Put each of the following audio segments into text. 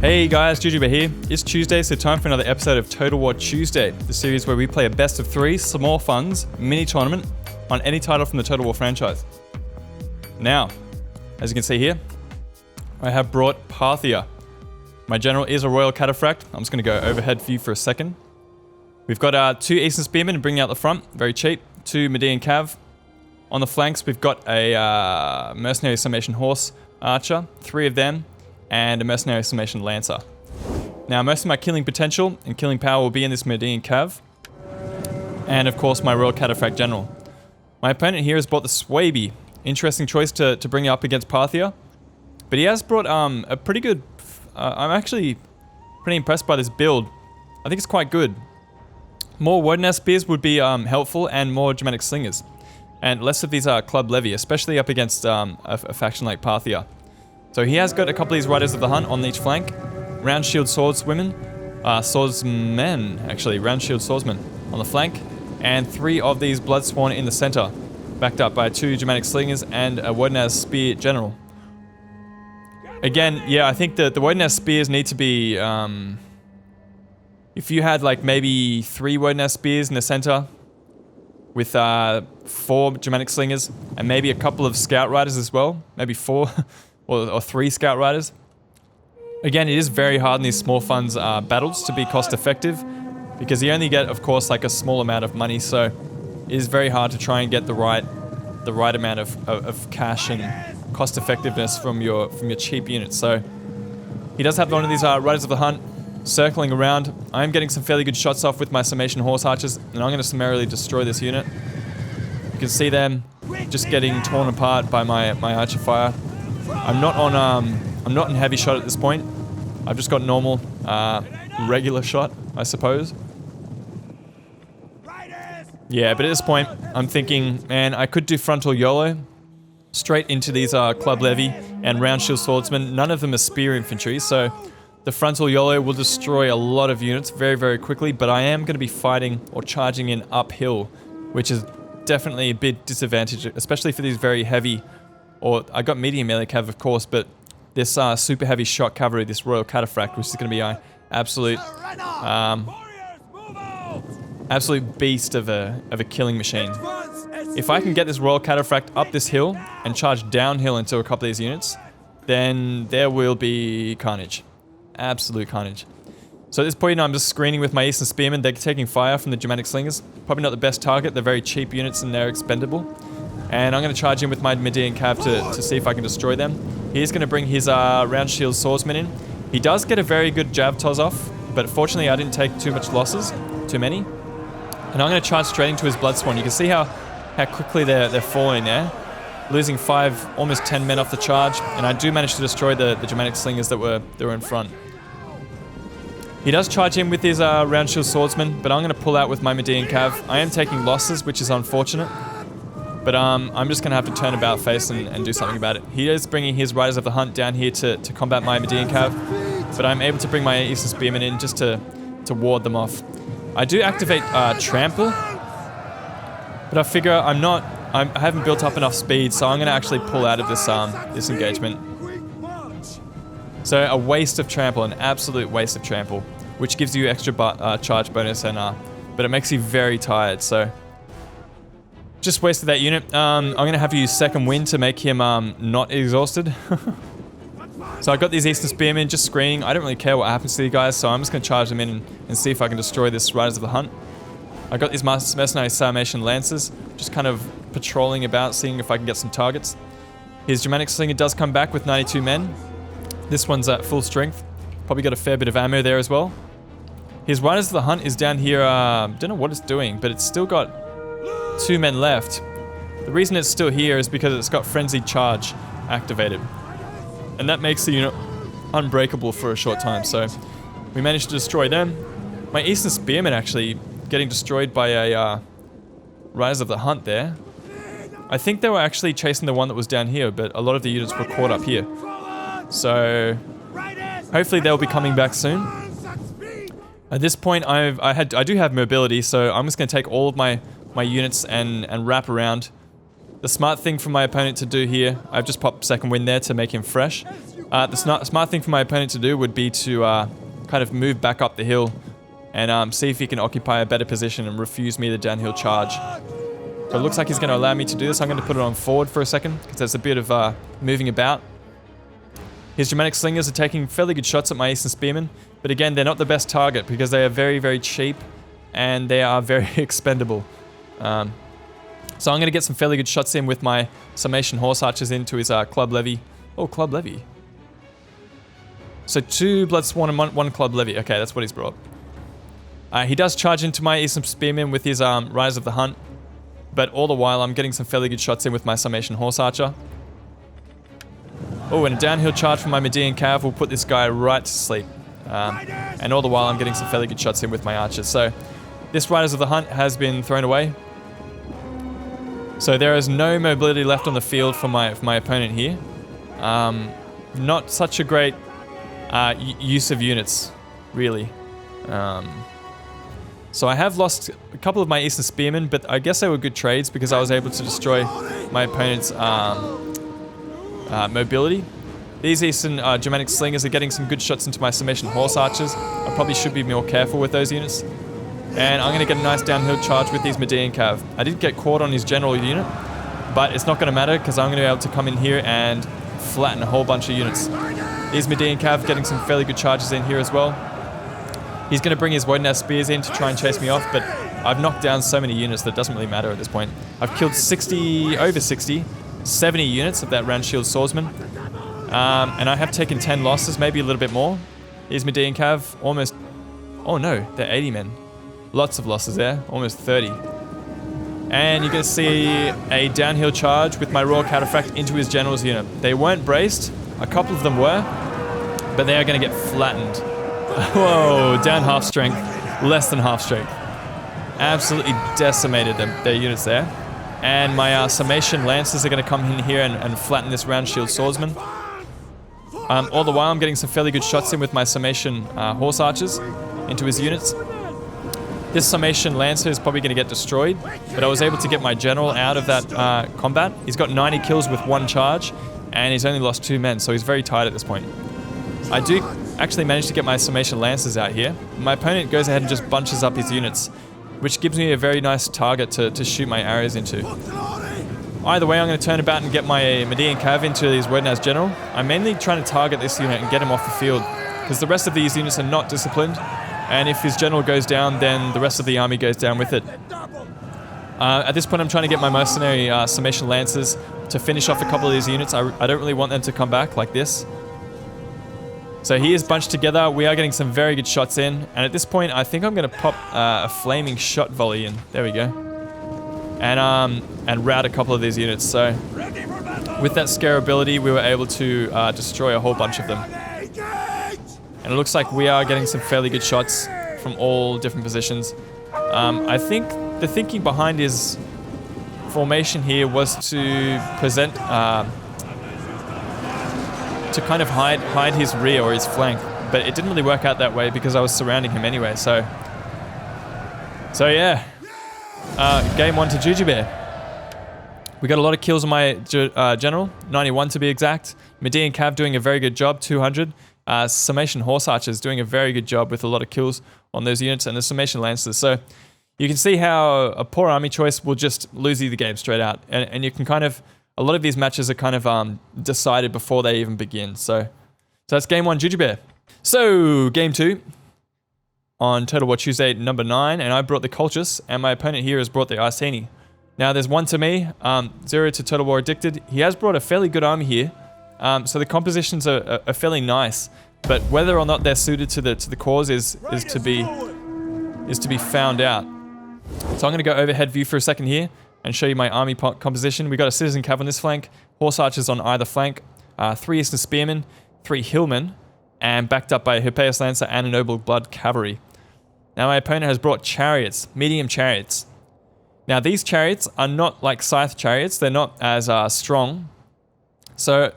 Hey guys, Jujuba here. It's Tuesday, so time for another episode of Total War Tuesday, the series where we play a best of 3 small funds mini tournament on any title from the Total War franchise. Now, as you can see here, I have brought Parthia. My general is a Royal Cataphract. I'm just going to go overhead view for a second. We've got 2 Eastern Spearmen bringing out the front, very cheap. 2 Median Cav. On the flanks, we've got a Mercenary Summation Horse Archer, 3 of them, and a Mercenary Summation Lancer. Now, most of my killing potential and killing power will be in this Median Cav, and of course my Royal Cataphract General. My opponent here has brought the Suebi. Interesting choice to bring it up against Parthia, but he has brought a pretty good... I'm actually pretty impressed by this build. I think it's quite good. More Wodeness Spears would be helpful, and more Germanic Slingers, and less of these Club Levy, especially up against a faction like Parthia. So he has got a couple of these Riders of the Hunt on each flank. Round Shield Swordsmen, Round Shield Swordsmen on the flank. And 3 of these Bloodsworn in the center, backed up by 2 Germanic Slingers and a Wodenaz Spear General. Again, yeah, I think that the Wodenaz Spears need to be... if you had like maybe 3 Wodenaz Spears in the center, with 4 Germanic Slingers, and maybe a couple of Scout Riders as well, maybe 4... or 3 Scout Riders. Again, it is very hard in these small funds battles to be cost effective, because you only get, of course, like a small amount of money, so it is very hard to try and get the right amount of cash and cost effectiveness from your cheap units. So he does have one of these Riders of the Hunt circling around. I'm getting some fairly good shots off with my Summation Horse Archers, and I'm going to summarily destroy this unit. You can see them just getting torn apart by my Archer Fire. I'm not in heavy shot at this point. I've just got normal, regular shot, I suppose. Yeah, but at this point, I'm thinking, man, I could do frontal YOLO straight into these Club Levy and Round Shield Swordsmen. None of them are spear infantry, so the frontal YOLO will destroy a lot of units very, very quickly, but I am going to be fighting or charging in uphill, which is definitely a bit disadvantage, especially for these very heavy... Or, I got medium melee cav, of course, but this super heavy shot cavalry, this Royal Cataphract, which is going to be an absolute beast of a killing machine. If I can get this Royal Cataphract up this hill and charge downhill into a couple of these units, then there will be carnage. Absolute carnage. So at this point, I'm just screening with my Eastern Spearmen. They're taking fire from the Germanic Slingers. Probably not the best target. They're very cheap units and they're expendable. And I'm going to charge in with my Median Cav to see if I can destroy them. He's going to bring his Round Shield Swordsman in. He does get a very good Jav Toz off, but fortunately I didn't take too much losses, too many. And I'm going to charge straight into his Bloodsworn. You can see how quickly they're falling there. Losing 5, almost 10 men off the charge, and I do manage to destroy the Germanic Slingers that were in front. He does charge in with his Round Shield Swordsman, but I'm going to pull out with my Median Cav. I am taking losses, which is unfortunate. But I'm just going to have to turn about face and do something about it. He is bringing his Riders of the Hunt down here to combat my Median Cav, but I'm able to bring my Eastern Spearmen in just to ward them off. I do activate Trample, but I figure I haven't built up enough speed, so I'm going to actually pull out of this engagement. So a waste of Trample, an absolute waste of Trample, which gives you extra charge bonus, but it makes you very tired, so... Just wasted that unit. I'm going to have to use Second Wind to make him not exhausted. So I got these Eastern Spearmen just screening. I don't really care what happens to you guys, so I'm just going to charge them in and see if I can destroy this Riders of the Hunt. I got these Mercenary Summation Lancers, just kind of patrolling about, seeing if I can get some targets. His Germanic Slinger does come back with 92 men. This one's at full strength. Probably got a fair bit of ammo there as well. His Riders of the Hunt is down here, don't know what it's doing, but it's still got 2 men left. The reason it's still here is because it's got Frenzied Charge activated. And that makes the unit unbreakable for a short time, so we managed to destroy them. My Eastern Spearmen actually getting destroyed by a Riders of the Hunt there. I think they were actually chasing the one that was down here, but a lot of the units were caught up here. So hopefully they'll be coming back soon. At this point, I do have mobility, so I'm just going to take all of my units and wrap around. The smart thing for my opponent to do here, I've just popped second wind there to make him fresh. The smart thing for my opponent to do would be to kind of move back up the hill and see if he can occupy a better position and refuse me the downhill charge. So it looks like he's going to allow me to do this. I'm going to put it on forward for a second because there's a bit of moving about. His Germanic slingers are taking fairly good shots at my Eastern spearmen, but again, they're not the best target because they are very, very cheap and they are very expendable. So I'm going to get some fairly good shots in with my Summation Horse Archers into his Club Levy. Oh, Club Levy. So 2 Blood Sworn and 1 Club Levy. Okay, that's what he's brought. He does charge into my Eastern spearmen with his Rise of the Hunt, but all the while I'm getting some fairly good shots in with my Summation Horse Archer. Oh, and a downhill charge from my Median Cav will put this guy right to sleep. And all the while I'm getting some fairly good shots in with my archers. So this Riders of the Hunt has been thrown away. So there is no mobility left on the field for my opponent here. Not such a great use of units, really. So I have lost a couple of my Eastern Spearmen, but I guess they were good trades because I was able to destroy my opponent's mobility. These Eastern Germanic Slingers are getting some good shots into my Summation Horse Archers. I probably should be more careful with those units. And I'm going to get a nice downhill charge with these Median Cav. I did get caught on his general unit, but it's not going to matter because I'm going to be able to come in here and flatten a whole bunch of units. These Median Cav getting some fairly good charges in here as well. He's going to bring his Wodenaz Spears in to try and chase me off, but I've knocked down so many units that it doesn't really matter at this point. I've killed over 70 units of that Round Shield Swordsman. And I have taken 10 losses, maybe a little bit more. These Median Cav, almost... Oh no, they're 80 men. Lots of losses there, almost 30. And you're going to see a downhill charge with my Royal Cataphract into his general's unit. They weren't braced, a couple of them were, but they are going to get flattened. Whoa, down half strength, less than half strength. Absolutely decimated their units there. And my Summation Lancers are going to come in here and flatten this Round Shield Swordsman. All the while I'm getting some fairly good shots in with my Summation Horse Archers into his units. This Summation Lancer is probably going to get destroyed, but I was able to get my general out of that combat. He's got 90 kills with 1 charge, and he's only lost 2 men, so he's very tired at this point. I do actually manage to get my Summation Lancers out here. My opponent goes ahead and just bunches up his units, which gives me a very nice target to shoot my arrows into. Either way, I'm going to turn about and get my Median Cav into his Wodenaz General. I'm mainly trying to target this unit and get him off the field, because the rest of these units are not disciplined, and if his general goes down, then the rest of the army goes down with it. At this point, I'm trying to get my mercenary Summation Lancers to finish off a couple of these units. I don't really want them to come back like this. So he is bunched together. We are getting some very good shots in. And at this point, I think I'm going to pop a flaming shot volley in. There we go. And rout a couple of these units. So with that scare ability, we were able to destroy a whole bunch of them. And it looks like we are getting some fairly good shots from all different positions. I think the thinking behind his formation here was to present, to kind of hide his rear or his flank, but it didn't really work out that way because I was surrounding him anyway. So yeah, game 1 to Jujubee. We got a lot of kills on my general, 91 to be exact. Median Cav doing a very good job, 200. Summation Horse Archers doing a very good job with a lot of kills on those units, and the Summation Lancers. So you can see how a poor army choice will just lose you the game straight out. And you can kind of, a lot of these matches are kind of decided before they even begin. So that's game 1, Jujubee. So game 2 on Total War Tuesday number 9, and I brought the Colchis, and my opponent here has brought the Iceni. Now there's 1 to me, 0 to Total War Addicted. He has brought a fairly good army here. So the compositions are fairly nice, but whether or not they're suited to the cause is to be found out. So I'm going to go overhead view for a second here and show you my army composition. We got a Citizen Cav on this flank, Horse Archers on either flank, 3 Eastern Spearmen, 3 Hillmen, and backed up by a Hirpeus Lancer and a Noble Blood Cavalry. Now my opponent has brought chariots, medium chariots. Now, these chariots are not like scythe chariots. They're not as strong. So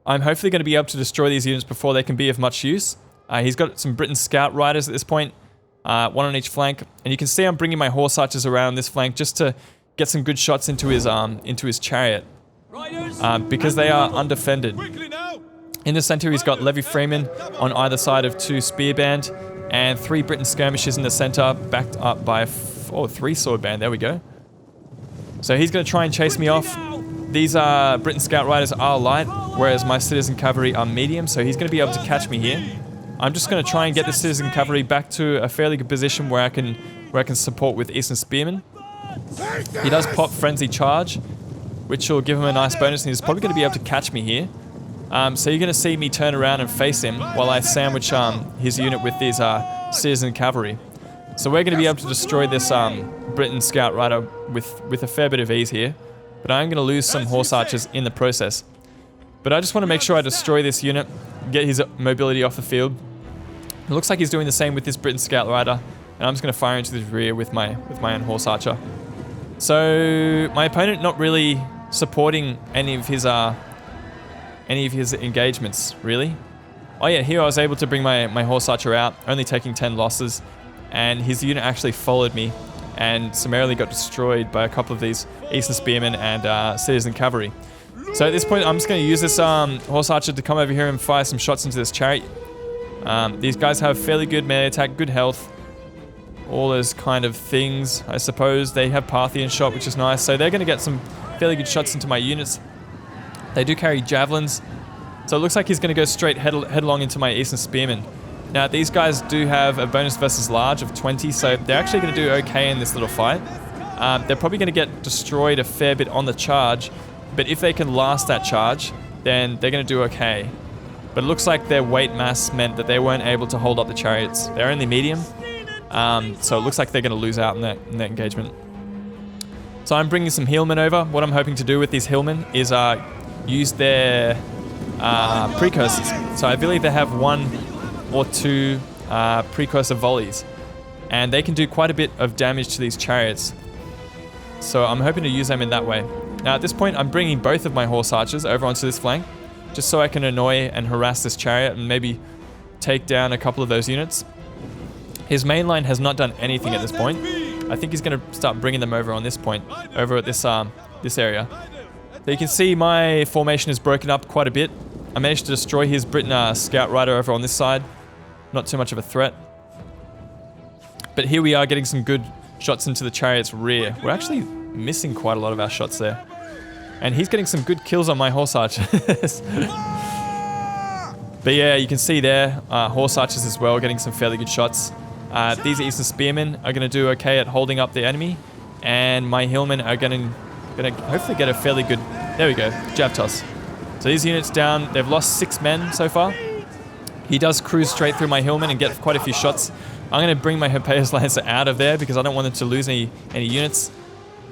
I'm hopefully going to be able to destroy these units before they can be of much use. He's got some Britain scout riders at this point, one on each flank. And you can see I'm bringing my horse archers around this flank just to get some good shots into his chariot. Because they are undefended. In the center, he's got Levy Freeman on either side of 2 spear band and 3 Britain skirmishers in the center, backed up by 3 sword band. There we go. So he's going to try and chase me off. These Britain scout riders are light, whereas my citizen cavalry are medium, so he's going to be able to catch me here. I'm just going to try and get the citizen cavalry back to a fairly good position where I can support with Eastern Spearmen. He does pop Frenzy Charge, which will give him a nice bonus, and he's probably going to be able to catch me here. So you're going to see me turn around and face him while I sandwich his unit with these citizen cavalry. So we're going to be able to destroy this Britain scout rider with a fair bit of ease here. But I'm going to lose some horse archers in the process. But I just want to make sure I destroy this unit, get his mobility off the field. It looks like he's doing the same with this Britain scout rider, and I'm just going to fire into the rear with my own horse archer. So my opponent not really supporting any of his engagements, really. Oh yeah, here I was able to bring my horse archer out, only taking 10 losses, and his unit actually followed me and summarily got destroyed by a couple of these Eastern Spearmen and Citizen Cavalry. So at this point, I'm just going to use this horse archer to come over here and fire some shots into this chariot. These guys have fairly good melee attack, good health, all those kind of things, I suppose. They have Parthian shot, which is nice, so they're going to get some fairly good shots into my units. They do carry javelins, so it looks like he's going to go straight headlong into my Eastern Spearmen. Now, these guys do have a bonus versus large of 20, so they're actually going to do okay in this little fight. They're probably going to get destroyed a fair bit on the charge, but if they can last that charge, then they're going to do okay. But it looks like their weight mass meant that they weren't able to hold up the chariots. They're only medium, so it looks like they're going to lose out in that engagement. So I'm bringing some hillmen over. What I'm hoping to do with these hillmen is use their precursors. So I believe they have 1 or 2 precursor volleys, and they can do quite a bit of damage to these chariots. So I'm hoping to use them in that way. Now at this point, I'm bringing both of my horse archers over onto this flank, just so I can annoy and harass this chariot and maybe take down a couple of those units. His main line has not done anything at this point. I think he's going to start bringing them over on this point, over at this area. So you can see my formation is broken up quite a bit. I managed to destroy his Britain scout rider over on this side. Not too much of a threat. But here we are getting some good shots into the chariot's rear. We're actually missing quite a lot of our shots there. And he's getting some good kills on my horse archers. But yeah, you can see there, horse archers as well, getting some fairly good shots. These Eastern Spearmen are going to do okay at holding up the enemy. And my hillmen are going to hopefully get a fairly good... There we go, jab toss. So these units down, they've lost 6 men so far. He does cruise straight through my hillmen and get quite a few shots. I'm going to bring my Hippeus Lancer out of there because I don't want them to lose any units.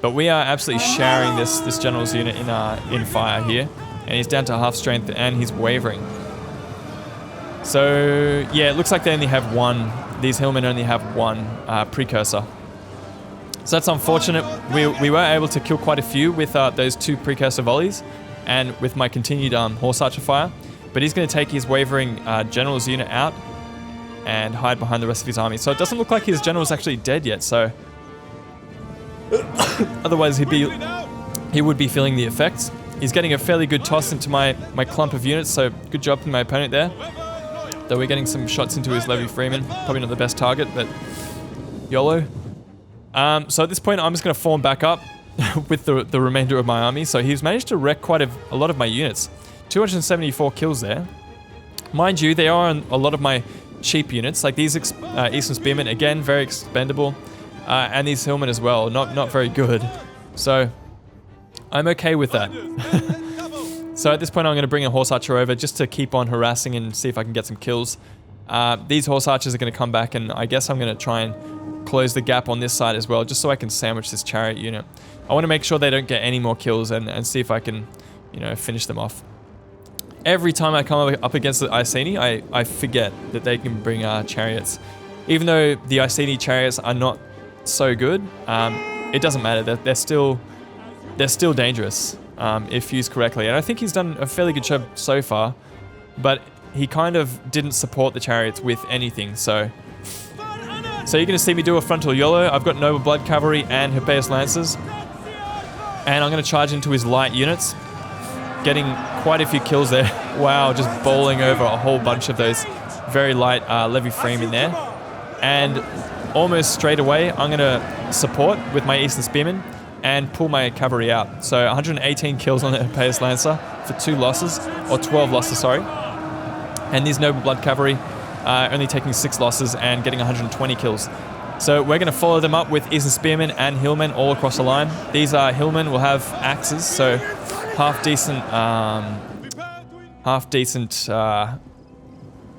But we are absolutely showering this general's unit in fire here. And he's down to half strength and he's wavering. So yeah, it looks like they only have 1. These hillmen only have 1 precursor. So that's unfortunate. We were able to kill quite a few with those 2 precursor volleys and with my continued horse archer fire. But he's going to take his wavering general's unit out and hide behind the rest of his army. So it doesn't look like his general's actually dead yet, so... Otherwise he would be feeling the effects. He's getting a fairly good toss into my clump of units, so good job from my opponent there. Though we're getting some shots into his Levy Freeman. Probably not the best target, but YOLO. So at this point, I'm just going to form back up with the remainder of my army. So he's managed to wreck quite a lot of my units. 274 kills there. Mind you, they are on a lot of my cheap units. Like these Eastern Spearmen, again, very expendable. And these hillmen as well, not very good. So I'm okay with that. So at this point, I'm going to bring a horse archer over just to keep on harassing and see if I can get some kills. These horse archers are going to come back, and I guess I'm going to try and close the gap on this side as well, just so I can sandwich this chariot unit. I want to make sure they don't get any more kills and see if I can, finish them off. Every time I come up against the Iceni, I forget that they can bring chariots. Even though the Iceni chariots are not so good, it doesn't matter. They're still dangerous if used correctly. And I think he's done a fairly good job so far, but he kind of didn't support the chariots with anything. So you're going to see me do a frontal YOLO. I've got Noble Blood Cavalry and Hippeus Lancers, and I'm going to charge into his light units, getting quite a few kills there. Wow, just bowling over a whole bunch of those very light Levy Freemen there. And almost straight away, I'm going to support with my Eastern Spearmen and pull my cavalry out. So 118 kills on the Hippeus Lancer for 2 losses, or 12 losses, sorry. And these Noble Blood Cavalry only taking 6 losses and getting 120 kills. So we're going to follow them up with Eastern Spearmen and Hillmen all across the line. These Hillmen will have axes, so half decent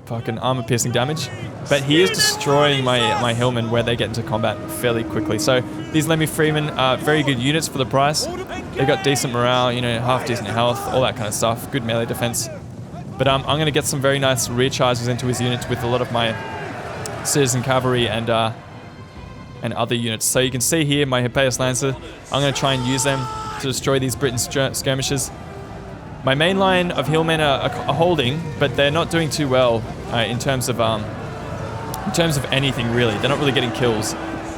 fucking armor-piercing damage. But he is destroying my Hillmen where they get into combat fairly quickly. So these Lemmy Freemen are very good units for the price. They've got decent morale, you know, half decent health, all that kind of stuff. Good melee defense. But I'm going to get some very nice rear charges into his units with a lot of my Citizen Cavalry and other units. So you can see here my Hippeus Lancer. I'm going to try and use them to destroy these Briton skirmishers. My main line of Hillmen are holding, but they're not doing too well in terms of anything really. They're not really getting kills.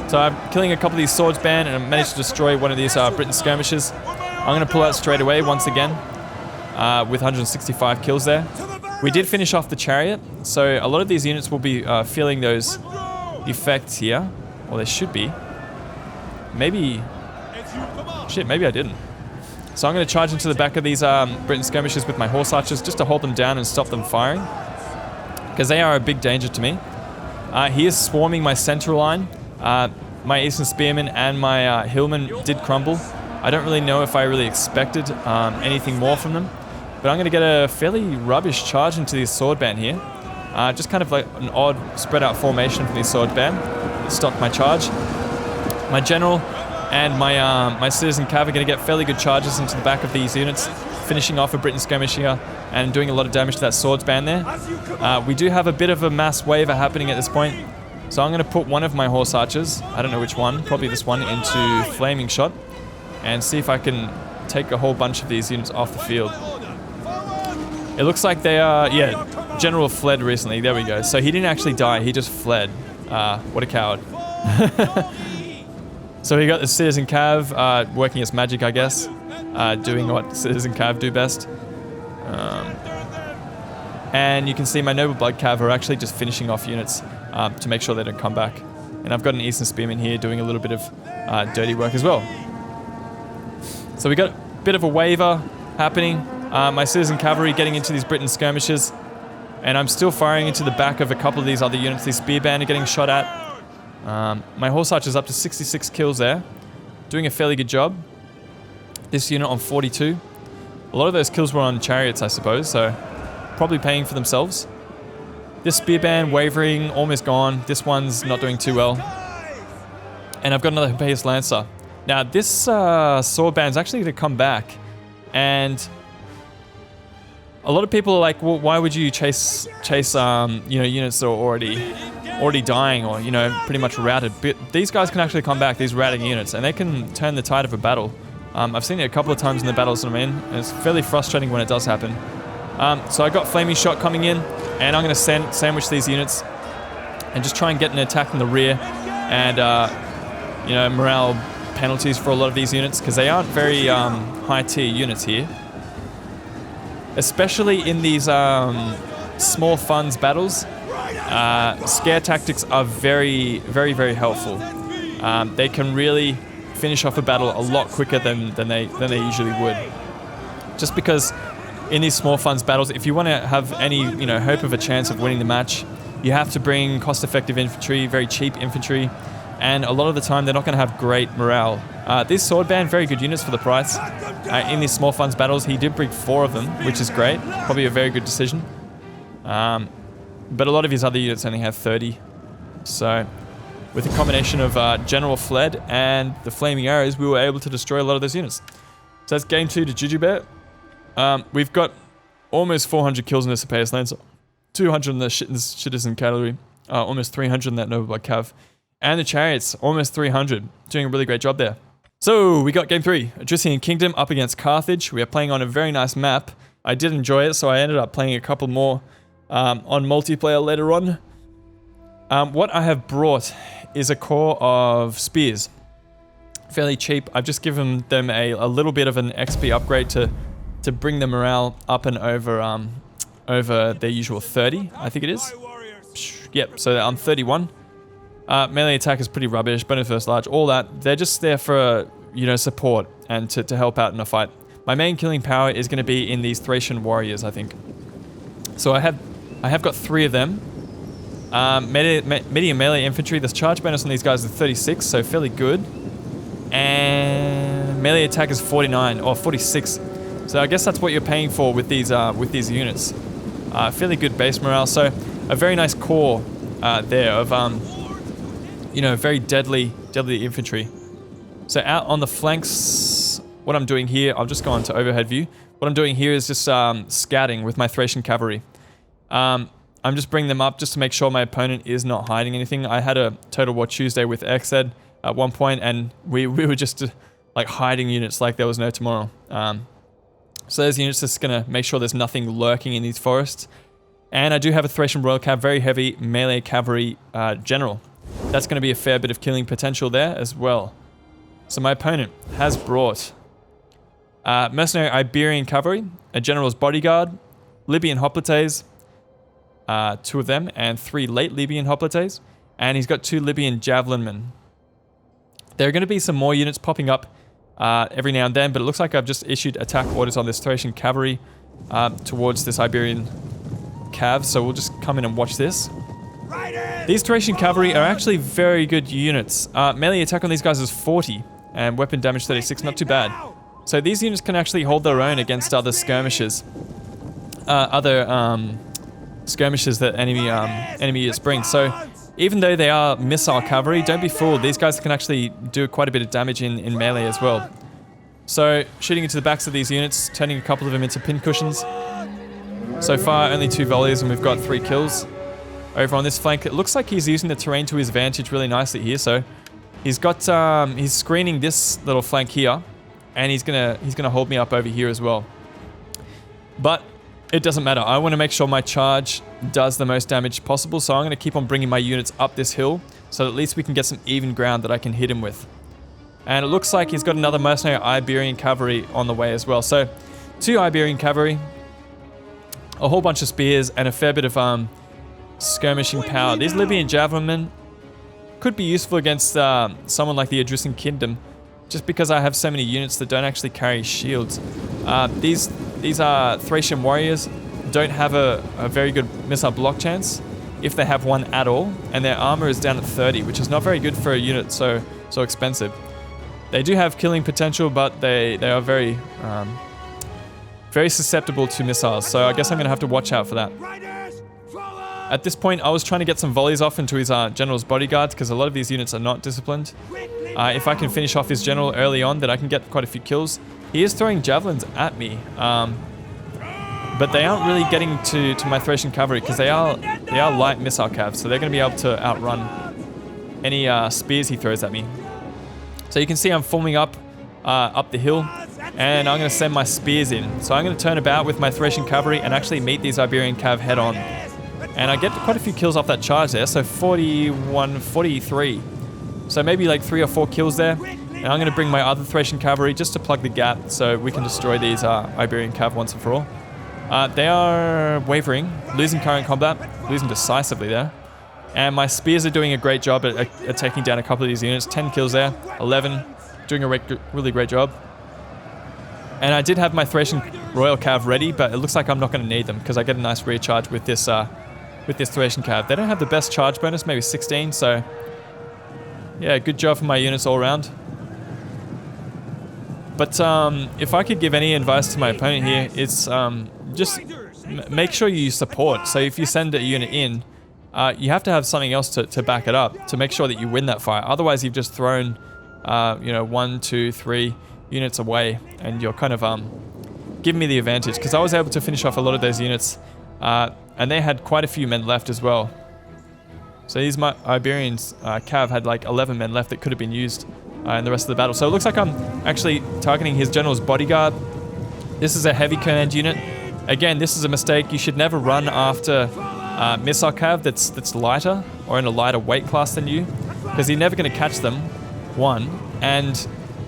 So I'm killing a couple of these swordsband, and I managed to destroy one of these Briton skirmishers. I'm going to pull out straight away once again with 165 kills there. We did finish off the chariot, so a lot of these units will be feeling those effects here. Well, they should be. Maybe... Shit, maybe I didn't. So I'm going to charge into the back of these Briton skirmishers with my horse archers just to hold them down and stop them firing, because they are a big danger to me. He is swarming my central line. My Eastern Spearmen and my Hillmen did crumble. I don't really know if I really expected anything more from them, but I'm going to get a fairly rubbish charge into this sword band here. Just kind of like an odd spread out formation from this sword band. Stopped my charge. My general and my citizen cav are going to get fairly good charges into the back of these units, finishing off a Briton skirmish here and doing a lot of damage to that swords band there. We do have a bit of a mass waiver happening at this point, so I'm going to put one of my horse archers, I don't know which one, probably this one, into flaming shot and see if I can take a whole bunch of these units off the field. It looks like they are, yeah, General fled recently, there we go. So he didn't actually die, he just fled. What a coward. So we got the Citizen Cav working its magic, I guess. Doing what Citizen Cav do best. And you can see my Noble Blood Cav are actually just finishing off units to make sure they don't come back. And I've got an Eastern Spearman here doing a little bit of dirty work as well. So we got a bit of a waiver happening. My Citizen Cavalry getting into these Briton skirmishers. And I'm still firing into the back of a couple of these other units. These spear band are getting shot at. My horse archer's up to 66 kills there. Doing a fairly good job. This unit on 42. A lot of those kills were on chariots, I suppose, so probably paying for themselves. This spear band wavering, almost gone. This one's not doing too well. And I've got another Hippeus Lancer. Now this sword band's actually going to come back, and a lot of people are like, well, why would you chase you know, units that are already dying or, you know, pretty much routed? But these guys can actually come back, these routing units, and they can turn the tide of a battle. I've seen it a couple of times in the battles that I'm in, and it's fairly frustrating when it does happen. So I got flaming shot coming in, and I'm going to sandwich these units and just try and get an attack in the rear, and you know, morale penalties for a lot of these units because they aren't very high tier units here. Especially in these small funds battles, scare tactics are very, very, very helpful. They can really finish off a battle a lot quicker than they usually would. Just because in these small funds battles, if you want to have any, you know, hope of a chance of winning the match, you have to bring cost-effective infantry, very cheap infantry, and a lot of the time they're not going to have great morale. This sword band, very good units for the price. In these small funds battles, he did bring 4 of them, which is great. Probably a very good decision. But a lot of his other units only have 30. So with a combination of General Fled and the Flaming Arrows, we were able to destroy a lot of those units. So that's game 2 to Juju Bear. We've got almost 400 kills in this Hippeus Lancer, 200 in the Citizen Cavalry, almost 300 in that Noble Blood Cav, and the Chariots, almost 300. Doing a really great job there. So we got game 3, Odrysian Kingdom up against Carthage. We are playing on a very nice map. I did enjoy it, so I ended up playing a couple more on multiplayer later on. What I have brought is a core of spears. Fairly cheap. I've just given them a little bit of an XP upgrade to bring the morale up and over their usual 30, I think it is. Yep, so I'm 31. Melee attack is pretty rubbish, bonus versus large, all that. They're just there for, support and to help out in a fight. My main killing power is going to be in these Thracian warriors, I think. So I have got 3 of them. Medium melee infantry. The charge bonus on these guys is 36, so fairly good. And melee attack is 49 or 46. So I guess that's what you're paying for with these units. Fairly good base morale. So a very nice core there of very deadly infantry. So out on the flanks, what I'm doing here, I'll just go on to overhead view. What I'm doing here is just scouting with my Thracian cavalry. I'm just bringing them up just to make sure my opponent is not hiding anything. I had a Total War Tuesday with Xed at one point, and we were just like hiding units like there was no tomorrow. So there's units just gonna make sure there's nothing lurking in these forests. And I do have a Thracian Royal Cav, very heavy melee cavalry general. That's gonna be a fair bit of killing potential there as well. So my opponent has brought mercenary Iberian cavalry, a general's bodyguard, Libyan hoplites, 2 of them, and 3 late Libyan hoplites, and he's got 2 Libyan javelinmen. There are going to be some more units popping up every now and then, but it looks like I've just issued attack orders on this Thracian cavalry towards this Iberian cav, so we'll just come in and watch this. These Thracian cavalry are actually very good units. Melee attack on these guys is 40, and weapon damage 36, not too bad. So these units can actually hold their own against other skirmishes. Skirmishes that enemy units bring. So even though they are missile cavalry, don't be fooled. These guys can actually do quite a bit of damage in melee as well. So shooting into the backs of these units, turning a couple of them into pincushions. So far, only 2 volleys and we've got 3 kills. Over on this flank, it looks like he's using the terrain to his advantage really nicely here. So he's got he's screening this little flank here, and he's gonna hold me up over here as well. But it doesn't matter. I want to make sure my charge does the most damage possible, so I'm going to keep on bringing my units up this hill, so that at least we can get some even ground that I can hit him with. And it looks like he's got another mercenary Iberian cavalry on the way as well. So 2 Iberian cavalry, a whole bunch of spears, and a fair bit of skirmishing power. These Libyan javelinmen could be useful against someone like the Odrysian Kingdom, just because I have so many units that don't actually carry shields. These are Thracian warriors, don't have a very good missile block chance, if they have one at all, and their armor is down at 30, which is not very good for a unit so expensive. They do have killing potential, but they are very susceptible to missiles, so I guess I'm going to have to watch out for that. At this point, I was trying to get some volleys off into his general's bodyguards, because a lot of these units are not disciplined. If I can finish off his general early on, then I can get quite a few kills. He is throwing javelins at me, but they aren't really getting to my Thracian cavalry, because they are light missile cavs, so they're going to be able to outrun any spears he throws at me. So you can see I'm forming up the hill, and I'm going to send my spears in. So I'm going to turn about with my Thracian cavalry and actually meet these Iberian cav head on. And I get quite a few kills off that charge there, so 41, 43. So maybe like 3 or 4 kills there. And I'm going to bring my other Thracian cavalry just to plug the gap so we can destroy these Iberian cav once and for all. They are wavering, losing current combat, losing decisively there. And my spears are doing a great job at taking down a couple of these units. 10 kills there, 11, doing a really great job. And I did have my Thracian Royal Cav ready, but it looks like I'm not going to need them because I get a nice rear charge with this Thracian Cav. They don't have the best charge bonus, maybe 16, so yeah, good job for my units all around. But if I could give any advice to my opponent here, it's just make sure you support. So if you send a unit in, you have to have something else to back it up to make sure that you win that fight. Otherwise, you've just thrown 1, 2, 3 units away, and you're kind of giving me the advantage, because I was able to finish off a lot of those units, and they had quite a few men left as well. So these Iberians Cav had like 11 men left that could have been used in the rest of the battle. So it looks like I'm actually targeting his general's bodyguard. This is a heavy command unit. Again, this is a mistake. You should never run after missile cav that's lighter or in a lighter weight class than you, because you're never going to catch them, one, and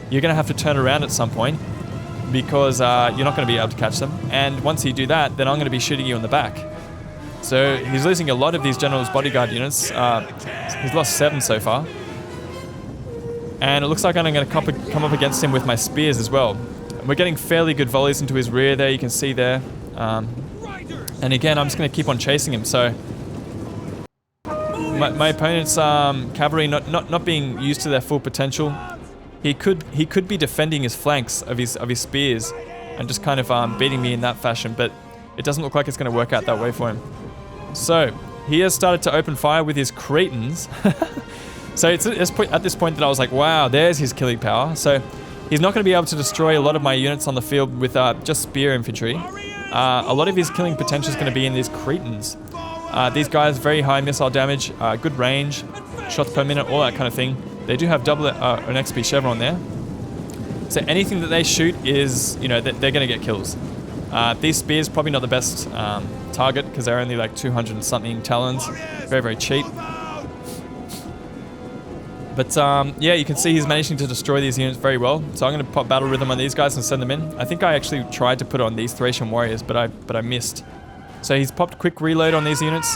you're going to have to turn around at some point because you're not going to be able to catch them. And once you do that, then I'm going to be shooting you in the back. So he's losing a lot of these general's bodyguard units. He's lost 7 so far. And it looks like I'm going to come up against him with my spears as well. We're getting fairly good volleys into his rear there, you can see there. And again, I'm just going to keep on chasing him. So my opponent's cavalry not being used to their full potential. He could be defending his flanks of his spears and just kind of beating me in that fashion, but it doesn't look like it's going to work out that way for him. So he has started to open fire with his Cretans. So it's at this point that I was like, wow, there's his killing power. So he's not going to be able to destroy a lot of my units on the field with just spear infantry. A lot of his killing potential is going to be in these Cretans. These guys, very high missile damage, good range, shots per minute, all that kind of thing. They do have double an XP chevron there. So anything that they shoot is, you know, they're going to get kills. These spears probably not the best target because they're only like 200 and something talons. Very, very cheap. But yeah, you can see he's managing to destroy these units very well. So I'm going to pop battle rhythm on these guys and send them in. I think I actually tried to put it on these Thracian warriors, but I missed. So he's popped quick reload on these units.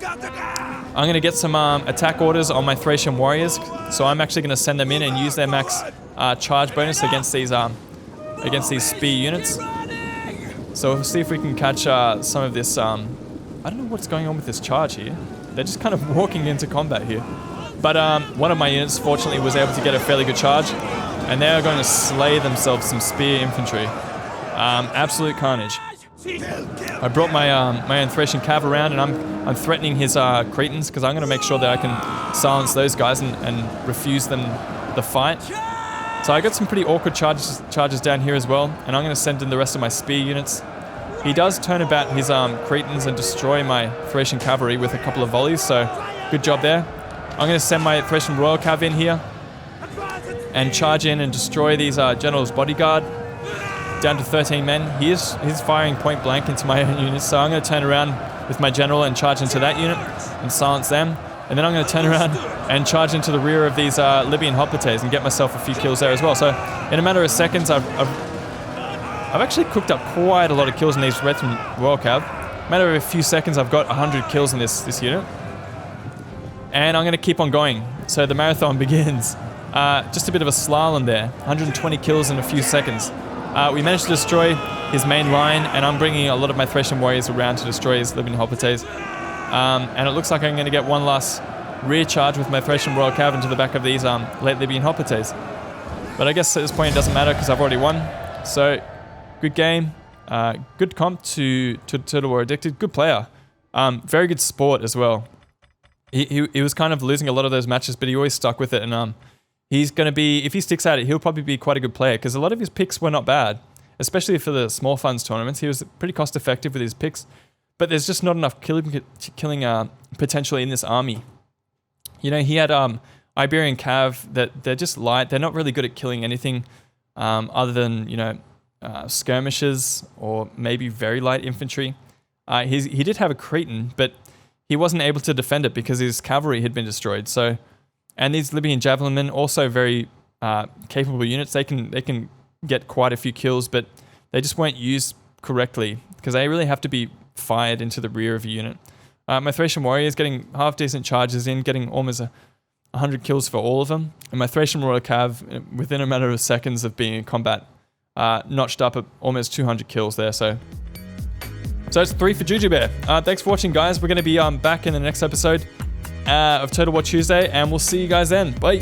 I'm going to get some attack orders on my Thracian warriors. So I'm actually going to send them in and use their max charge bonus against these spear units. So we'll see if we can catch some of this. I don't know what's going on with this charge here. They're just kind of walking into combat here. But one of my units, fortunately, was able to get a fairly good charge. And they are going to slay themselves some spear infantry. Absolute carnage. I brought my own Thracian cav around, and I'm threatening his Cretans, because I'm going to make sure that I can silence those guys and refuse them the fight. So I got some pretty awkward charges down here as well, and I'm going to send in the rest of my spear units. He does turn about his Cretans and destroy my Thracian cavalry with a couple of volleys, so good job there. I'm going to send my Thracian Royal Cav in here and charge in and destroy these General's Bodyguard down to 13 men. He's firing point blank into my own units, so I'm going to turn around with my General and charge into that unit and silence them. And then I'm going to turn around and charge into the rear of these Libyan Hoplites and get myself a few kills there as well. So in a matter of seconds, I've actually cooked up quite a lot of kills in these Thracian Royal Cav. Matter of a few seconds, I've got 100 kills in this unit. And I'm going to keep on going. So the marathon begins. Just a bit of a slalom there. 120 kills in a few seconds. We managed to destroy his main line, and I'm bringing a lot of my Thracian warriors around to destroy his Libyan Hoplites. And it looks like I'm going to get one last rear charge with my Thracian Royal Cav into the back of these late Libyan Hoplites. But I guess at this point it doesn't matter because I've already won. So, good game. Good comp to Total War Addicted. Good player. Very good sport as well. He was kind of losing a lot of those matches, but he always stuck with it. And he's going to be, if he sticks at it, he'll probably be quite a good player because a lot of his picks were not bad, especially for the small funds tournaments. He was pretty cost effective with his picks, but there's just not enough killing potential in this army. You know, he had Iberian Cav that they're just light. They're not really good at killing anything other than, you know, skirmishes or maybe very light infantry. He did have a Cretan, but he wasn't able to defend it because his cavalry had been destroyed. So, and these Libyan javelin men also very capable units. They can get quite a few kills, but they just weren't used correctly because they really have to be fired into the rear of a unit. My Thracian warrior is getting half decent charges in, getting almost 100 kills for all of them. And my Thracian Royal Cav, within a matter of seconds of being in combat, notched up at almost 200 kills there. So it's 3 for Juju Bear. Thanks for watching, guys. We're going to be back in the next episode of Total War Tuesday, and we'll see you guys then. Bye.